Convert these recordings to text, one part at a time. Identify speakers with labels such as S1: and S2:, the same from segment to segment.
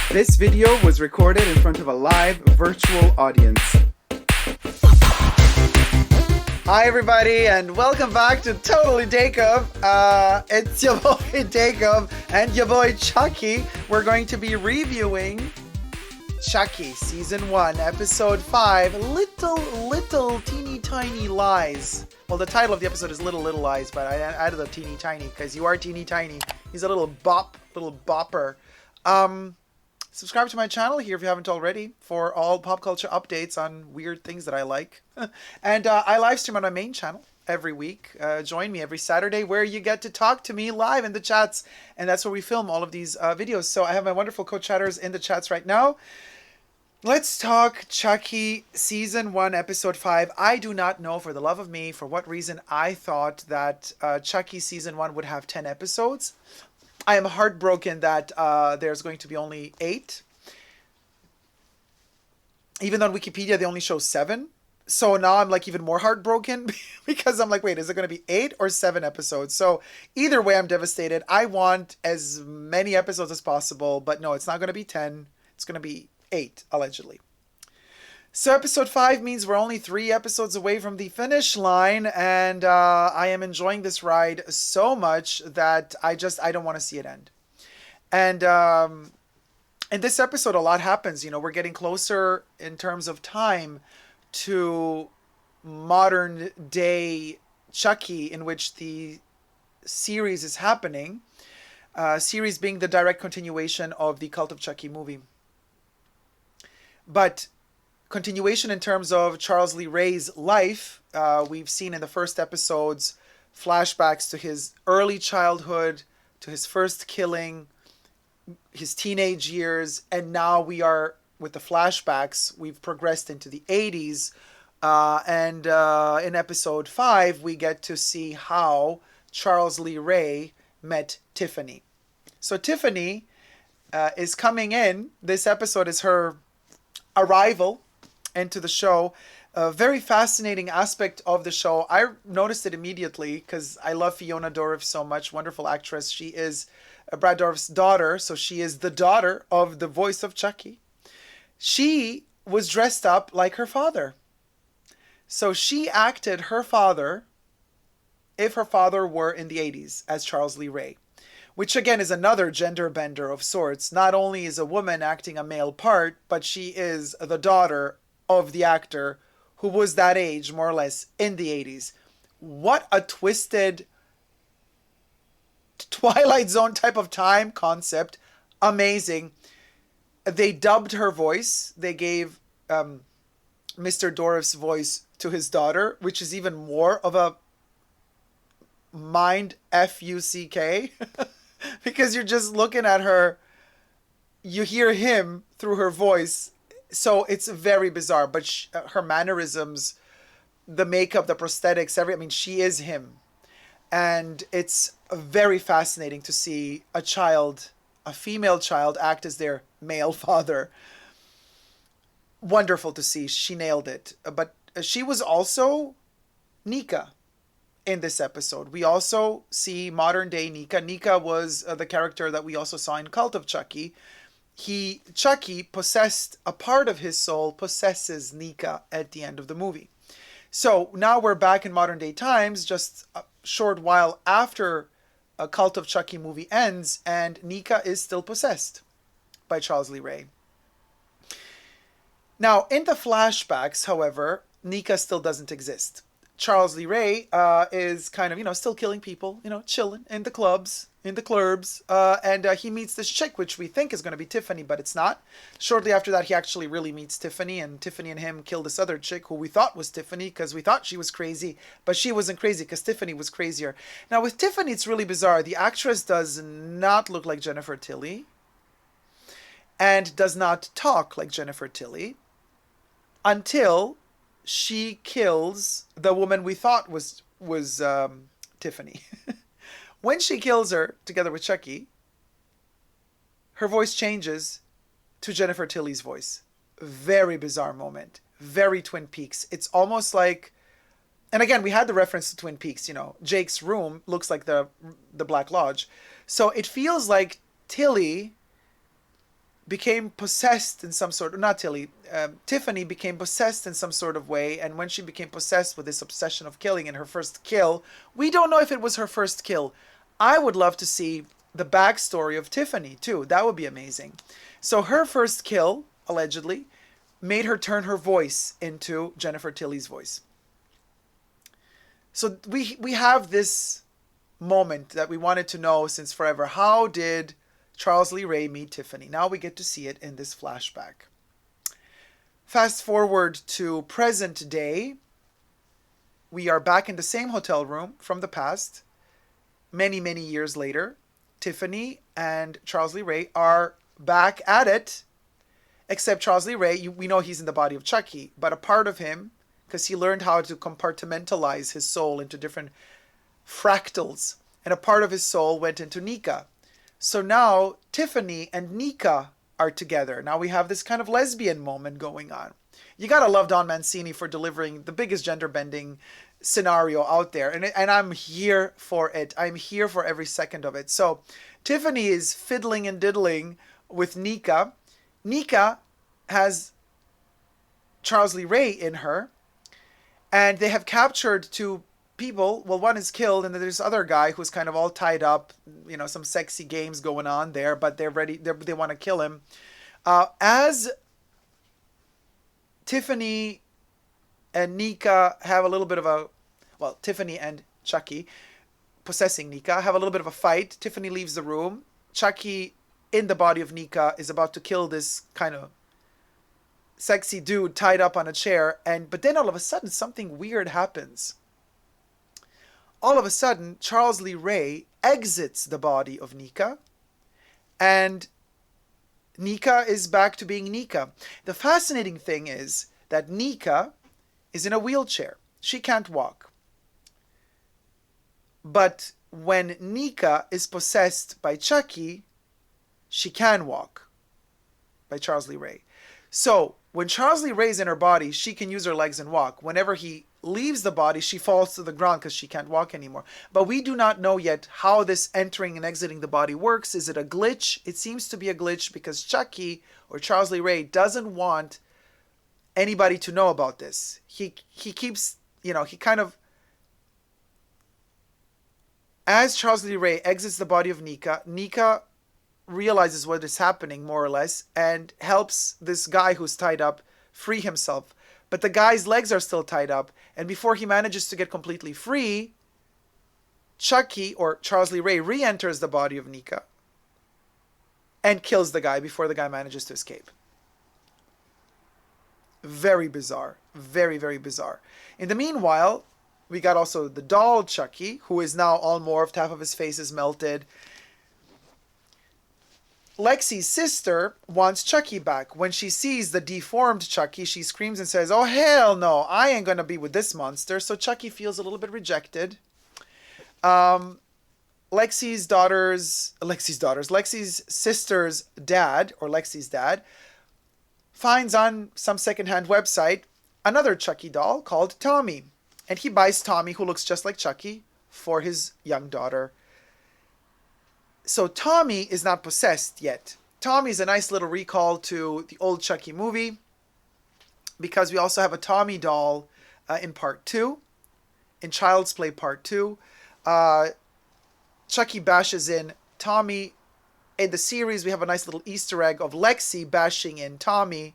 S1: This video was recorded in front of a live virtual audience. Hi everybody and welcome back to Totally Dacob. It's your boy Dacob and your boy Chucky. We're going to be reviewing Chucky Season 1 Episode 5, Little Teeny Tiny Lies. Well, the title of the episode is Little Lies, but I added the teeny tiny because you are teeny tiny. He's a little bopper. Subscribe to my channel here if you haven't already for all pop culture updates on weird things that I like. And I live stream on my main channel every week. Join me every Saturday where you get to talk to me live in the chats. And that's where we film all of these videos. So I have my wonderful co-chatters in the chats right now. Let's talk Chucky Season 1 Episode 5. I do not know for the love of me for what reason I thought that Chucky Season 1 would have 10 episodes. I am heartbroken that there's going to be only 8. Even though on Wikipedia they only show 7. So now I'm like even more heartbroken because I'm like, wait, is it going to be 8 or 7 episodes? So either way, I'm devastated. I want as many episodes as possible, but no, it's not going to be 10. It's going to be 8, allegedly. So episode 5 means we're only 3 episodes away from the finish line, and I am enjoying this ride so much that I don't want to see it end. And in this episode, a lot happens. You know, we're getting closer in terms of time to modern day Chucky, in which the series is happening. Series being the direct continuation of the Cult of Chucky movie. But continuation in terms of Charles Lee Ray's life, we've seen in the first episodes flashbacks to his early childhood, to his first killing, his teenage years, and now we are with the flashbacks. We've progressed into the 80s, and in episode 5 we get to see how Charles Lee Ray met Tiffany. So Tiffany is coming in. This episode is her arrival into the show. A very fascinating aspect of the show. I noticed it immediately because I love Fiona Dourif so much. Wonderful actress. She is Brad Dourif's daughter, so she is the daughter of the voice of Chucky. She was dressed up like her father. So she acted her father if her father were in the 80s as Charles Lee Ray. Which again is another gender bender of sorts. Not only is a woman acting a male part, but she is the daughter of the actor who was that age, more or less, in the 80s. What a twisted Twilight Zone type of time concept. Amazing. They dubbed her voice. They gave Mr. Dourif's voice to his daughter, which is even more of a mind F-U-C-K. Because you're just looking at her, you hear him through her voice, so it's very bizarre. But her mannerisms, the makeup, the prosthetics, she is him. And it's very fascinating to see a female child, act as their male father. Wonderful to see. She nailed it. But she was also Nica. In this episode, we also see modern day Nica. Nica was the character that we also saw in Cult of Chucky. Chucky possessed a part of his soul, possesses Nica at the end of the movie. So now we're back in modern day times, just a short while after a Cult of Chucky movie ends, and Nica is still possessed by Charles Lee Ray. Now, in the flashbacks, however, Nica still doesn't exist. Charles Lee Ray is kind of, still killing people, chilling in the clubs, and he meets this chick, which we think is going to be Tiffany, but it's not. Shortly after that, he actually really meets Tiffany, and Tiffany and him kill this other chick who we thought was Tiffany because we thought she was crazy, but she wasn't crazy because Tiffany was crazier. Now, with Tiffany, it's really bizarre. The actress does not look like Jennifer Tilly and does not talk like Jennifer Tilly until she kills the woman we thought was Tiffany. When she kills her together with Chucky, her voice changes to Jennifer Tilly's voice. Very bizarre moment. Very Twin Peaks. It's almost like, and again, we had the reference to Twin Peaks, Jake's room looks like the Black Lodge. So it feels like Tilly became possessed in some sort of, not Tilly, Tiffany became possessed in some sort of way. And when she became possessed with this obsession of killing in her first kill, we don't know if it was her first kill. I would love to see the backstory of Tiffany too. That would be amazing. So her first kill, allegedly, made her turn her voice into Jennifer Tilly's voice. So we have this moment that we wanted to know since forever. How did Charles Lee Ray meet Tiffany? Now we get to see it in this flashback. Fast forward to present day. We are back in the same hotel room from the past. Many, many years later, Tiffany and Charles Lee Ray are back at it. Except Charles Lee Ray, we know he's in the body of Chucky, but a part of him, because he learned how to compartmentalize his soul into different fractals, and a part of his soul went into Nica. So now Tiffany and Nica are together. Now we have this kind of lesbian moment going on. You gotta love Don Mancini for delivering the biggest gender bending scenario out there, and I'm here for it. I'm here for every second of it. So Tiffany is fiddling and diddling with Nica. Nica has Charles Lee Ray in her, and they have captured two people. Well, one is killed, and then there's other guy who's kind of all tied up. You know, some sexy games going on there, but they're ready. They want to kill him. As Tiffany and Nica have a little bit of a, well, Tiffany and Chucky, possessing Nica, have a little bit of a fight. Tiffany leaves the room. Chucky, in the body of Nica, is about to kill this kind of sexy dude tied up on a chair, but then all of a sudden something weird happens. All of a sudden, Charles Lee Ray exits the body of Nica, and Nica is back to being Nica. The fascinating thing is that Nica is in a wheelchair. She can't walk. But when Nica is possessed by Chucky, she can walk, by Charles Lee Ray. So when Charles Lee Ray is in her body, she can use her legs and walk. Whenever he leaves the body, she falls to the ground because she can't walk anymore. But we do not know yet how this entering and exiting the body works. Is it a glitch? It seems to be a glitch because Chucky, or Charles Lee Ray, doesn't want anybody to know about this. He keeps, he kind of, as Charles Lee Ray exits the body of Nica, Nica realizes what is happening, more or less, and helps this guy who's tied up free himself. But the guy's legs are still tied up, and before he manages to get completely free, Chucky, or Charles Lee Ray, re-enters the body of Nica and kills the guy before the guy manages to escape. Very bizarre. Very, very bizarre. In the meanwhile, we got also the doll Chucky, who is now all morphed, half of his face is melted. Lexi's sister wants Chucky back. When she sees the deformed Chucky, she screams and says, "Oh, hell no, I ain't going to be with this monster." So Chucky feels a little bit rejected. Lexi's sister's dad, or Lexi's dad, finds on some secondhand website another Chucky doll called Tommy. And he buys Tommy, who looks just like Chucky, for his young daughter. So Tommy is not possessed yet. Tommy is a nice little recall to the old Chucky movie, because we also have a Tommy doll in part 2, in Child's Play part 2. Chucky bashes in Tommy. In the series, we have a nice little Easter egg of Lexi bashing in Tommy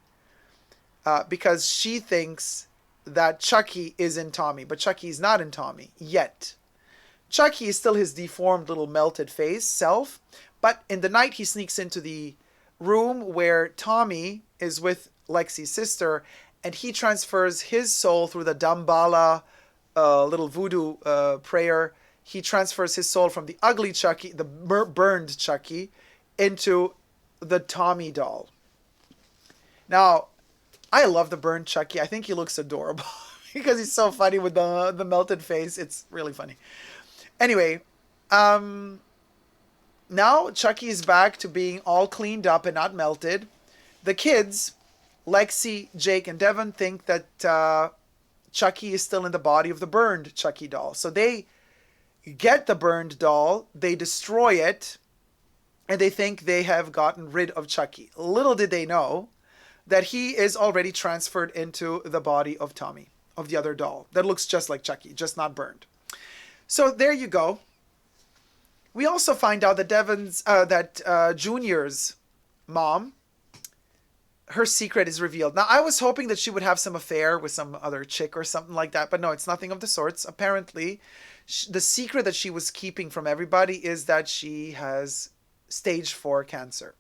S1: because she thinks that Chucky is in Tommy, but Chucky is not in Tommy yet. Chucky is still his deformed little melted face self, but in the night he sneaks into the room where Tommy is with Lexi's sister, and he transfers his soul through the Dambala little voodoo prayer. He transfers his soul from the ugly Chucky, the burned Chucky, into the Tommy doll. Now, I love the burned Chucky. I think he looks adorable because he's so funny with the melted face. It's really funny. Anyway, now Chucky is back to being all cleaned up and not melted. The kids, Lexi, Jake, and Devon, think that Chucky is still in the body of the burned Chucky doll. So they get the burned doll, they destroy it, and they think they have gotten rid of Chucky. Little did they know that he is already transferred into the body of Tommy, of the other doll that looks just like Chucky, just not burned. So there you go. We also find out that Junior's mom, her secret is revealed. Now, I was hoping that she would have some affair with some other chick or something like that, but no, it's nothing of the sorts. Apparently, the secret that she was keeping from everybody is that she has stage 4 cancer.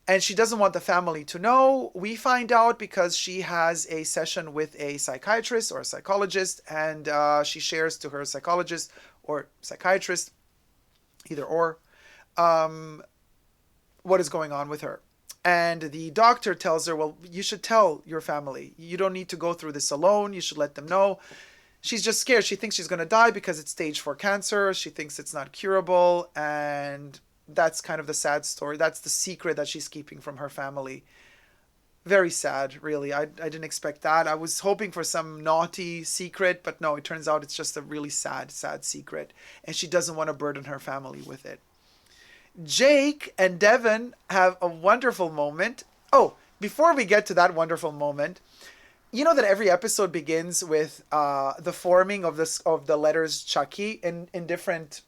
S1: And she doesn't want the family to know. We find out because she has a session with a psychiatrist or a psychologist, and she shares to her psychologist or psychiatrist, either or, what is going on with her. And the doctor tells her, well, you should tell your family. You don't need to go through this alone. You should let them know. She's just scared. She thinks she's going to die because it's stage 4 cancer. She thinks it's not curable. And that's kind of the sad story. That's the secret that she's keeping from her family. Very sad, really. I didn't expect that. I was hoping for some naughty secret, but no, it turns out it's just a really sad, sad secret. And she doesn't want to burden her family with it. Jake and Devon have a wonderful moment. Oh, before we get to that wonderful moment, you know that every episode begins with the forming of the letters Chucky in different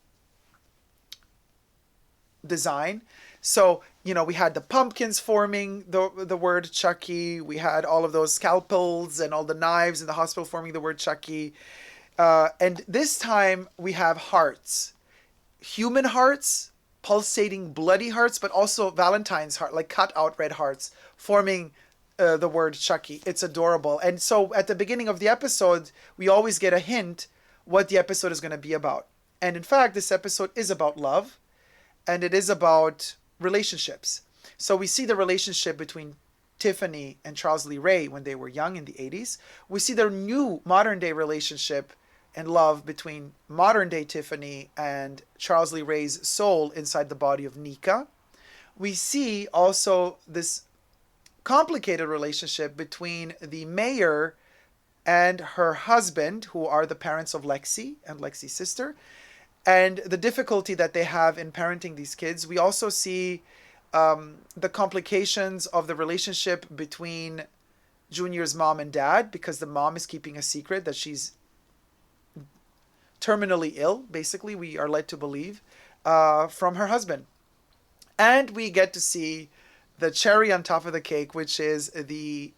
S1: design. So, we had the pumpkins forming the word Chucky. We had all of those scalpels and all the knives in the hospital forming the word Chucky. And this time we have hearts. Human hearts, pulsating bloody hearts, but also Valentine's heart, like cut out red hearts, forming the word Chucky. It's adorable. And so at the beginning of the episode, we always get a hint what the episode is going to be about. And in fact, this episode is about love, and it is about relationships. So we see the relationship between Tiffany and Charles Lee Ray when they were young in the 80s. We see their new modern day relationship and love between modern day Tiffany and Charles Lee Ray's soul inside the body of Nica. We see also this complicated relationship between the mayor and her husband, who are the parents of Lexi and Lexi's sister, and the difficulty that they have in parenting these kids. We also see the complications of the relationship between Junior's mom and dad, because the mom is keeping a secret that she's terminally ill, basically, we are led to believe, from her husband. And we get to see the cherry on top of the cake, which is the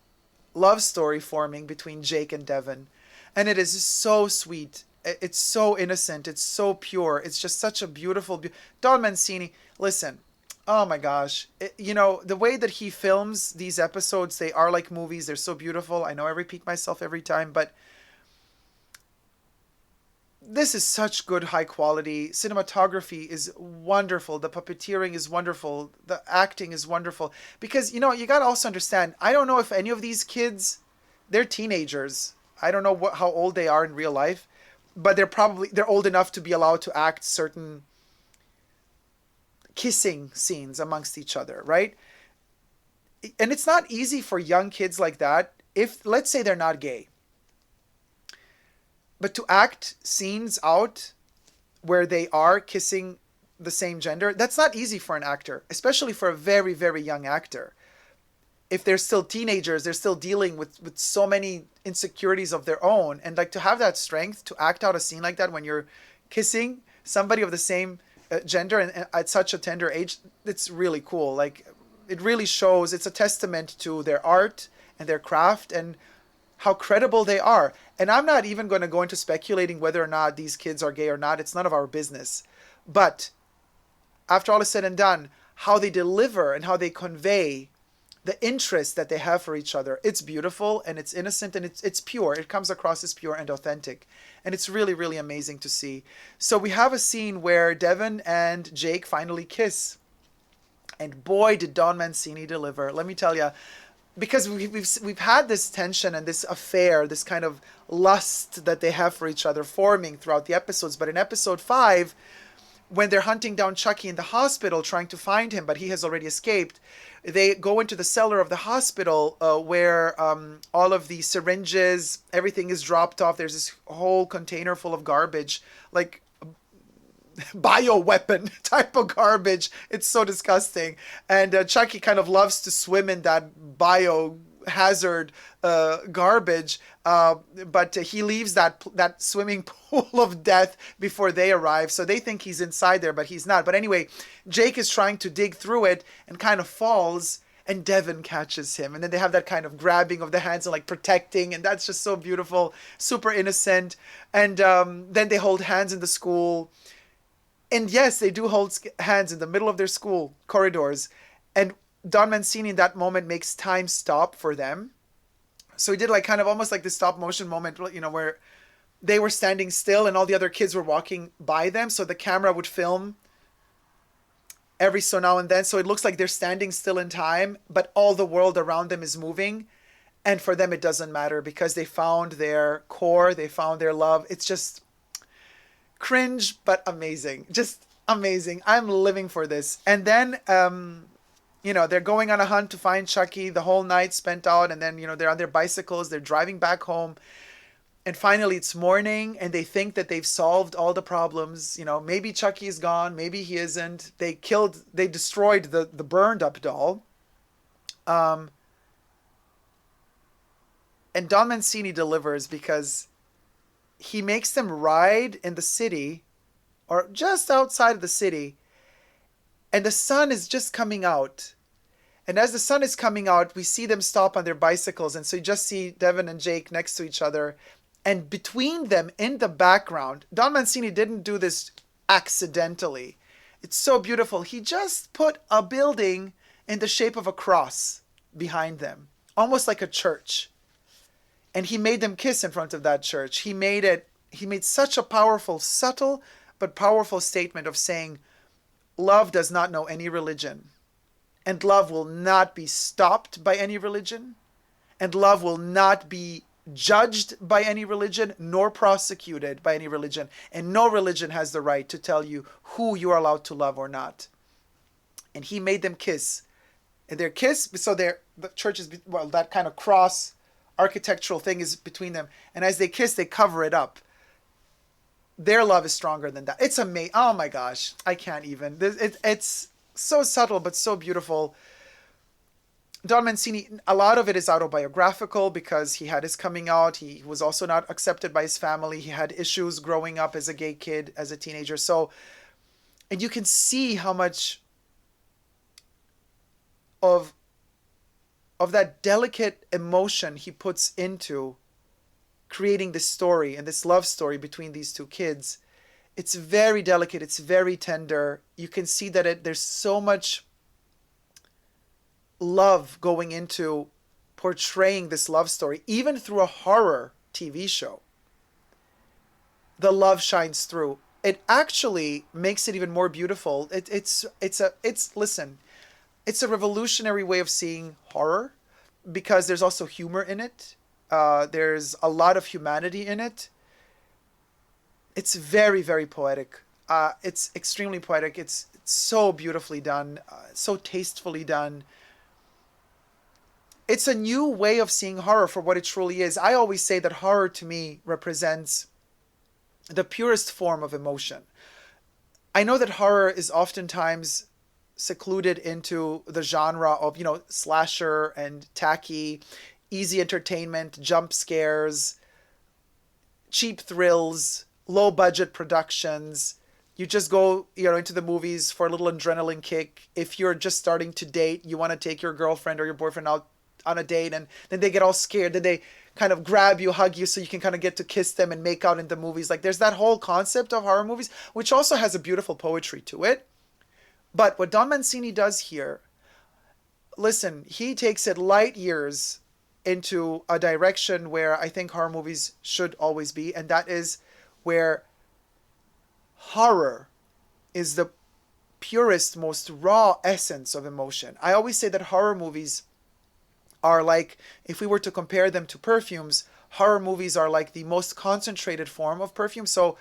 S1: love story forming between Jake and Devon. And it is so sweet. It's so innocent. It's so pure. It's just such a beautiful... Don Mancini, listen, oh my gosh. The way that he films these episodes, they are like movies. They're so beautiful. I know I repeat myself every time, but this is such good high quality. Cinematography is wonderful. The puppeteering is wonderful. The acting is wonderful. Because, you got to also understand, I don't know if any of these kids, they're teenagers. I don't know how old they are in real life, but they're old enough to be allowed to act certain kissing scenes amongst each other, right? And it's not easy for young kids like that, if, let's say, they're not gay. But to act scenes out where they are kissing the same gender, that's not easy for an actor, especially for a very, very young actor. If they're still teenagers, they're still dealing with so many insecurities of their own. And to have that strength to act out a scene like that when you're kissing somebody of the same gender and at such a tender age, it's really cool. It really shows, it's a testament to their art and their craft and how credible they are. And I'm not even going to go into speculating whether or not these kids are gay or not. It's none of our business. But after all is said and done, how they deliver and how they convey the interest that they have for each other, it's beautiful and it's innocent and it's pure. It comes across as pure and authentic. And it's really, really amazing to see. So we have a scene where Devon and Jake finally kiss. And boy, did Don Mancini deliver. Let me tell you, because we've had this tension and this affair, this kind of lust that they have for each other forming throughout the episodes. But in episode 5, when they're hunting down Chucky in the hospital, trying to find him, but he has already escaped, they go into the cellar of the hospital where all of the syringes, everything is dropped off. There's this whole container full of garbage, like bioweapon type of garbage. It's so disgusting. And Chucky kind of loves to swim in that biohazard garbage, but he leaves that swimming pool of death before they arrive. So they think he's inside there, but he's not. But anyway, Jake is trying to dig through it and kind of falls. And Devon catches him. And then they have that kind of grabbing of the hands and like protecting. And that's just so beautiful, super innocent. And then they hold hands in the school. And yes, they do hold hands in the middle of their school corridors. And Don Mancini in that moment makes time stop for them. So he did like kind of almost like this stop motion moment, where they were standing still and all the other kids were walking by them. So the camera would film every so now and then. So it looks like they're standing still in time, but all the world around them is moving. And for them, it doesn't matter because they found their core, they found their love. It's just cringe, but amazing. Just amazing. I'm living for this. And then, they're going on a hunt to find Chucky. The whole night spent out. And then, they're on their bicycles. They're driving back home. And finally, it's morning, and they think that they've solved all the problems. Maybe Chucky is gone, maybe he isn't. They destroyed the burned up doll. And Don Mancini delivers because he makes them ride in the city, or just outside of the city, and the sun is just coming out. And as the sun is coming out, we see them stop on their bicycles, and so you just see Devon and Jake next to each other. And between them, in the background, Don Mancini didn't do this accidentally. It's so beautiful. He just put a building in the shape of a cross behind them, almost like a church. And he made them kiss in front of that church. He made such a powerful, subtle, but powerful statement of saying, love does not know any religion. And love will not be stopped by any religion. And love will not be judged by any religion, nor prosecuted by any religion. And no religion has the right to tell you who you are allowed to love or not. And he made them kiss. And their kiss, so the church is, that kind of cross architectural thing is between them. And as they kiss, they cover it up. Their love is stronger than that. It's amazing. Oh my gosh. I can't even. It's so subtle, but so beautiful. Don Mancini, a lot of it is autobiographical because he had his coming out. He was also not accepted by his family. He had issues growing up as a gay kid, as a teenager. So, and you can see how much of that delicate emotion he puts into creating this story and this love story between these two kids. It's very delicate. It's very tender. You can see that there's so much love going into portraying this love story, even through a horror TV show. The love shines through. It actually makes it even more beautiful. It's a revolutionary way of seeing horror because there's also humor in it. There's a lot of humanity in it. It's very, very poetic. It's extremely poetic. It's so beautifully done, so tastefully done. It's a new way of seeing horror for what it truly is. I always say that horror to me represents the purest form of emotion. I know that horror is oftentimes secluded into the genre of, slasher and tacky, easy entertainment, jump scares, cheap thrills, low budget productions. You just go, into the movies for a little adrenaline kick. If you're just starting to date, you want to take your girlfriend or your boyfriend out on a date, and then they get all scared. Then they kind of grab you, hug you, so you can kind of get to kiss them and make out in the movies. Like there's that whole concept of horror movies, which also has a beautiful poetry to it. But what Don Mancini does here, listen, he takes it light years into a direction where I think horror movies should always be, and that is where horror is the purest, most raw essence of emotion. I always say that horror movies are like, if we were to compare them to perfumes, horror movies are like the most concentrated form of perfume. So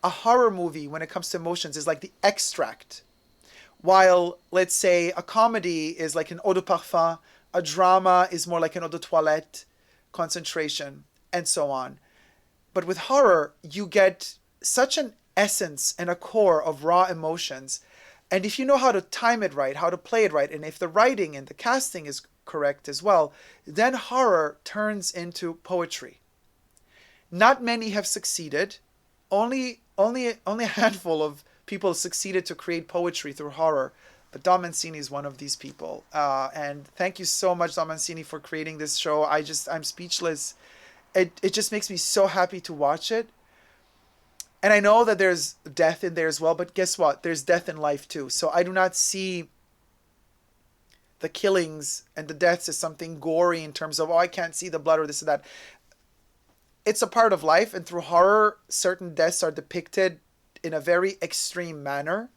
S1: a horror movie, when it comes to emotions, is like the extract. While, let's say, a comedy is like an eau de parfum, a drama is more like an eau de toilette, concentration, and so on. But with horror, you get such an essence and a core of raw emotions. And if you know how to time it right, how to play it right, and if the writing and the casting is correct as well, then horror turns into poetry. Not many have succeeded. Only a handful of people succeeded to create poetry through horror. But Don Mancini is one of these people. And thank you so much, Don Mancini, for creating this show. I'm speechless. It just makes me so happy to watch it. And I know that there's death in there as well, but guess what? There's death in life too. So I do not see the killings and the deaths as something gory in terms of, oh, I can't see the blood or this or that. It's a part of life, and through horror, certain deaths are depicted in a very extreme manner,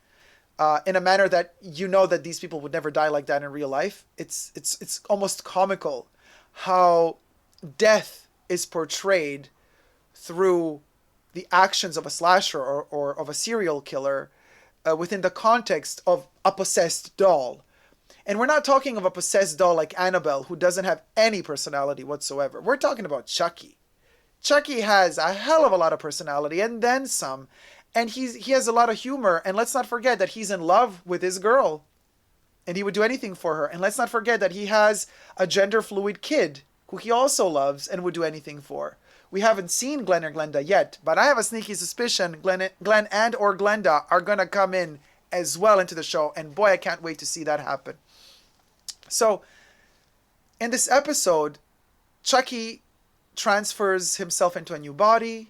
S1: in a manner that you know that these people would never die like that in real life. It's almost comical how death is portrayed through the actions of a slasher or of a serial killer within the context of a possessed doll. And we're not talking of a possessed doll like Annabelle, who doesn't have any personality whatsoever. We're talking about Chucky. Chucky has a hell of a lot of personality and then some. And he has a lot of humor. And let's not forget that he's in love with his girl. And he would do anything for her. And let's not forget that he has a gender fluid kid who he also loves and would do anything for. We haven't seen Glenn or Glenda yet, but I have a sneaky suspicion Glenn and or Glenda are going to come in as well into the show. And boy, I can't wait to see that happen. So, in this episode, Chucky transfers himself into a new body.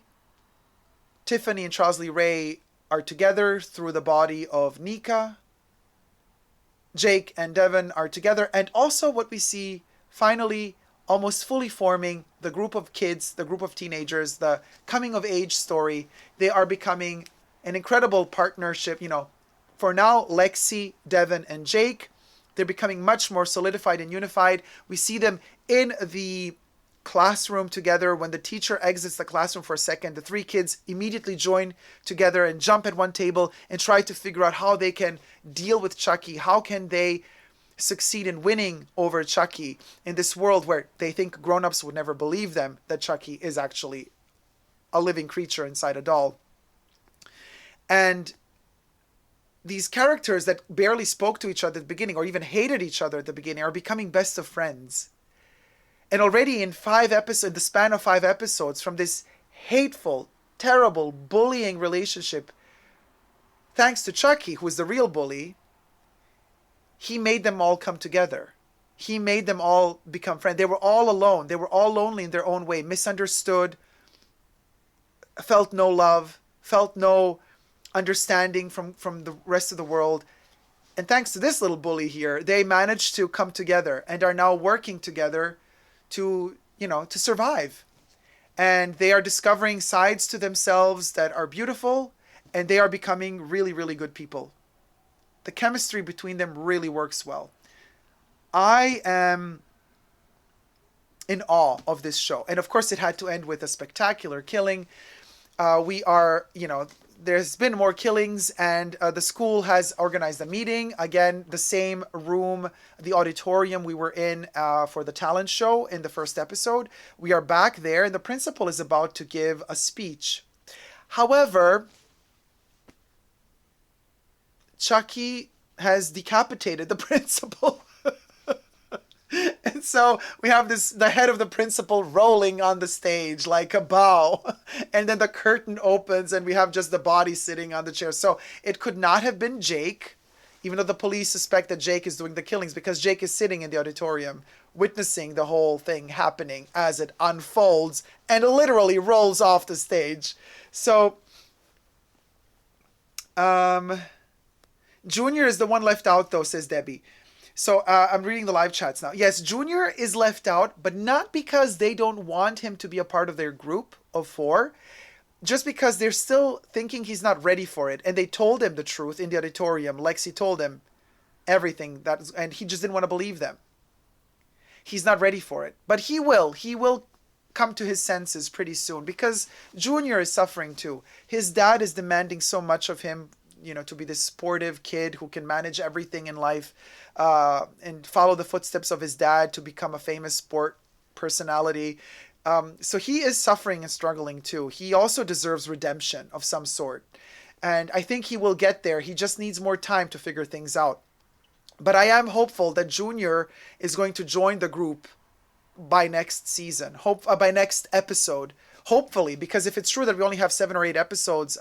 S1: Tiffany and Charles Lee Ray are together through the body of Nica. Jake and Devon are together. And also what we see finally almost fully forming the group of kids, the group of teenagers, the coming of age story. They are becoming an incredible partnership. You know, for now, Lexi, Devon, and Jake, they're becoming much more solidified and unified. We see them in the classroom together. When the teacher exits the classroom for a second, the three kids immediately join together and jump at one table and try to figure out how they can deal with Chucky. How can they succeed in winning over Chucky in this world where they think grown-ups would never believe them that Chucky is actually a living creature inside a doll. And these characters that barely spoke to each other at the beginning or even hated each other at the beginning are becoming best of friends. And already in the span of 5 episodes, from this hateful, terrible, bullying relationship, thanks to Chucky, who is the real bully, he made them all come together. He made them all become friends. They were all alone. They were all lonely in their own way, misunderstood, felt no love, felt no understanding from the rest of the world. And thanks to this little bully here, they managed to come together and are now working together to survive. And they are discovering sides to themselves that are beautiful, and they are becoming really, really good people. The chemistry between them really works well. I am in awe of this show. And of course, it had to end with a spectacular killing. There's been more killings, and the school has organized a meeting. Again, the same room, the auditorium we were in for the talent show in the first episode. We are back there, and the principal is about to give a speech. However, Chucky has decapitated the principal. And so we have the head of the principal rolling on the stage like a bow. And then the curtain opens and we have just the body sitting on the chair. So it could not have been Jake, even though the police suspect that Jake is doing the killings, because Jake is sitting in the auditorium witnessing the whole thing happening as it unfolds and literally rolls off the stage. So, Junior is the one left out though, says Debbie. So I'm reading the live chats now. Yes, Junior is left out, but not because they don't want him to be a part of their group of 4, just because they're still thinking he's not ready for it. And they told him the truth in the auditorium. Lexi told him everything, and he just didn't want to believe them. He's not ready for it. But he will. He will come to his senses pretty soon, because Junior is suffering too. His dad is demanding so much of him, to be this sportive kid who can manage everything in life and follow the footsteps of his dad to become a famous sport personality. So he is suffering and struggling too. He also deserves redemption of some sort. And I think he will get there. He just needs more time to figure things out. But I am hopeful that Junior is going to join the group by next season, by next episode. Hopefully, because if it's true that we only have 7 or 8 episodes,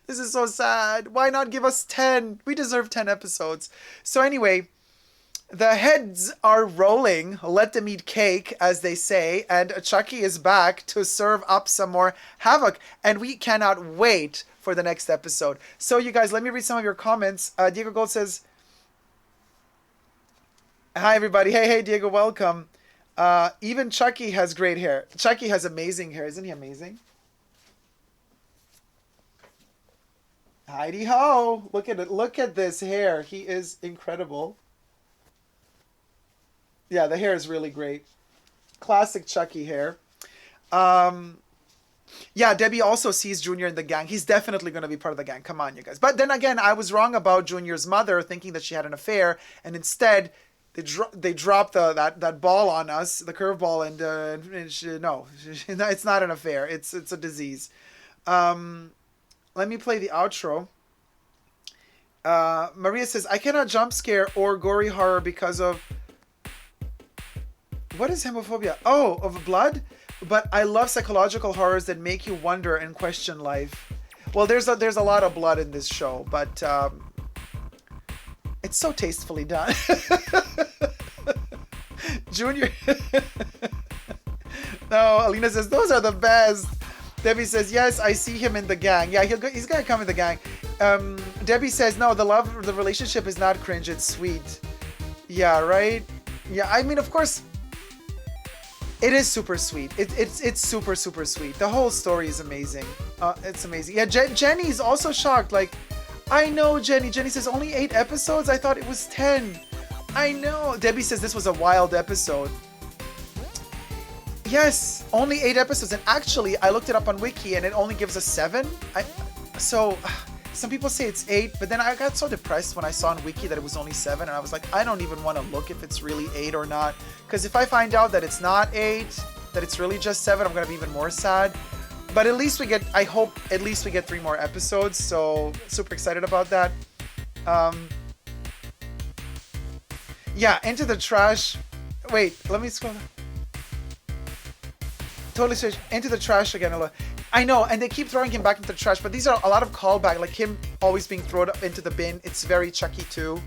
S1: this is so sad. Why not give us 10? We deserve 10 episodes. So anyway, the heads are rolling. Let them eat cake, as they say. And Chucky is back to serve up some more havoc. And we cannot wait for the next episode. So you guys, let me read some of your comments. Diego Gold says, hi everybody. Hey Diego, welcome. Even Chucky has great hair. Chucky has amazing hair. Isn't he amazing? Heidi ho! Look at it. Look at this hair. He is incredible. Yeah, the hair is really great. Classic Chucky hair. Yeah, Debbie also sees Junior in the gang. He's definitely going to be part of the gang. Come on, you guys. But then again, I was wrong about Junior's mother, thinking that she had an affair, and instead they dropped that ball on us, the curveball, and no, it's not an affair. It's a disease. Let me play the outro. Maria says, I cannot jump scare or gory horror because of... What is homophobia? Oh, of blood? But I love psychological horrors that make you wonder and question life. Well, there's a lot of blood in this show, but it's so tastefully done. Junior. No, Alina says, those are the best. Debbie says, yes, I see him in the gang. Yeah, he's going to come in the gang. Debbie says, no, the relationship is not cringe, it's sweet. Yeah, right? Yeah, I mean, of course... It is super sweet. It's super, super sweet. The whole story is amazing. It's amazing. Yeah, Jenny's also shocked. Like, I know Jenny. Jenny says, only 8 episodes? I thought it was 10. I know. Debbie says this was a wild episode. Yes, only 8 episodes. And actually, I looked it up on Wiki and it only gives a 7. So, some people say it's 8, but then I got so depressed when I saw on Wiki that it was only 7, and I was like, I don't even want to look if it's really 8 or not, because if I find out that it's not 8, that it's really just 7, I'm going to be even more sad. But at least I hope at least we get 3 more episodes, so super excited about that. Yeah, Into the Trash. Wait, let me scroll. Totally switch. Into the Trash again. I know, and they keep throwing him back into the trash, but these are a lot of callback, like him always being thrown up into the bin. It's very Chucky 2.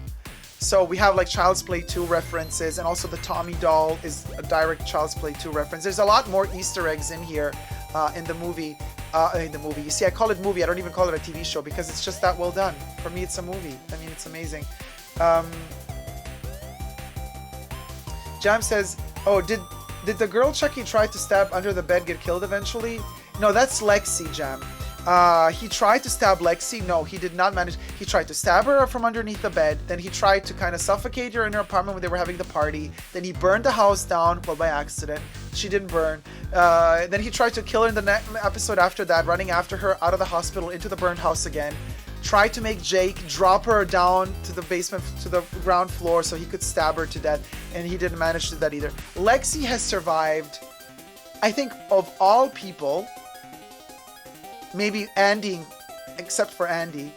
S1: So we have like Child's Play 2 references, and also the Tommy doll is a direct Child's Play 2 reference. There's a lot more Easter eggs in here in the movie. You see, I call it movie. I don't even call it a TV show because it's just that well done. For me, it's a movie. I mean, it's amazing. Jam says, oh, did the girl Chucky try to stab under the bed get killed eventually? No, that's Lexi, Jam. He tried to stab Lexi. No, he did not manage. He tried to stab her from underneath the bed. Then he tried to kind of suffocate her in her apartment when they were having the party. Then he burned the house down, well, by accident. She didn't burn. Then he tried to kill her in the episode after that, running after her out of the hospital into the burned house again. Tried to make Jake drop her down to the basement, to the ground floor so he could stab her to death. And he didn't manage to do that either. Lexi has survived, I think, of all people... Maybe Andy, except for Andy,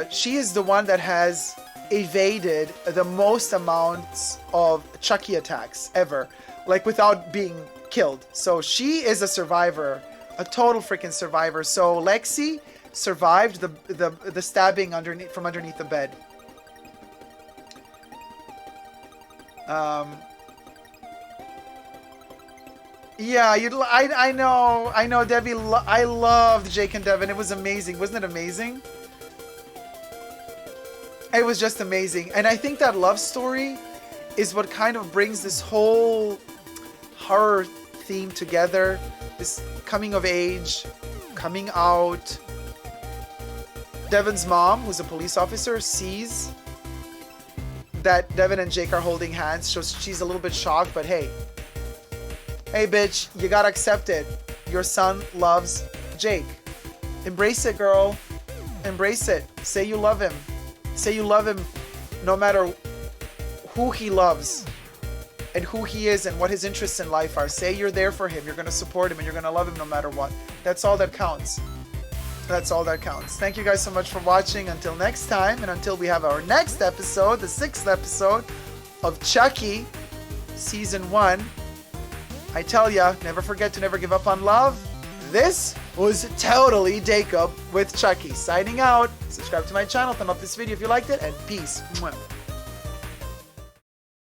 S1: she is the one that has evaded the most amounts of Chucky attacks ever, like without being killed. So she is a survivor, a total freaking survivor. So Lexi survived the stabbing from underneath the bed. Yeah, I know, Debbie. I loved Jake and Devon. It was amazing. Wasn't it amazing? It was just amazing. And I think that love story is what kind of brings this whole horror theme together. This coming of age, coming out. Devon's mom, who's a police officer, sees that Devon and Jake are holding hands. So she's a little bit shocked, but hey, bitch, you gotta accept it. Your son loves Jake. Embrace it, girl. Embrace it. Say you love him. Say you love him no matter who he loves. and who he is and what his interests in life are. Say you're there for him, you're going to support him, and you're going to love him no matter what. That's all that counts. That's all that counts. Thank you guys so much for watching. Until next time, and until we have our next episode, the 6th episode of Chucky Season 1, I tell ya, never forget to never give up on love. This was totally Dacob with Chucky. Signing out. Subscribe to my channel, thumb up this video if you liked it, and peace. Mwah.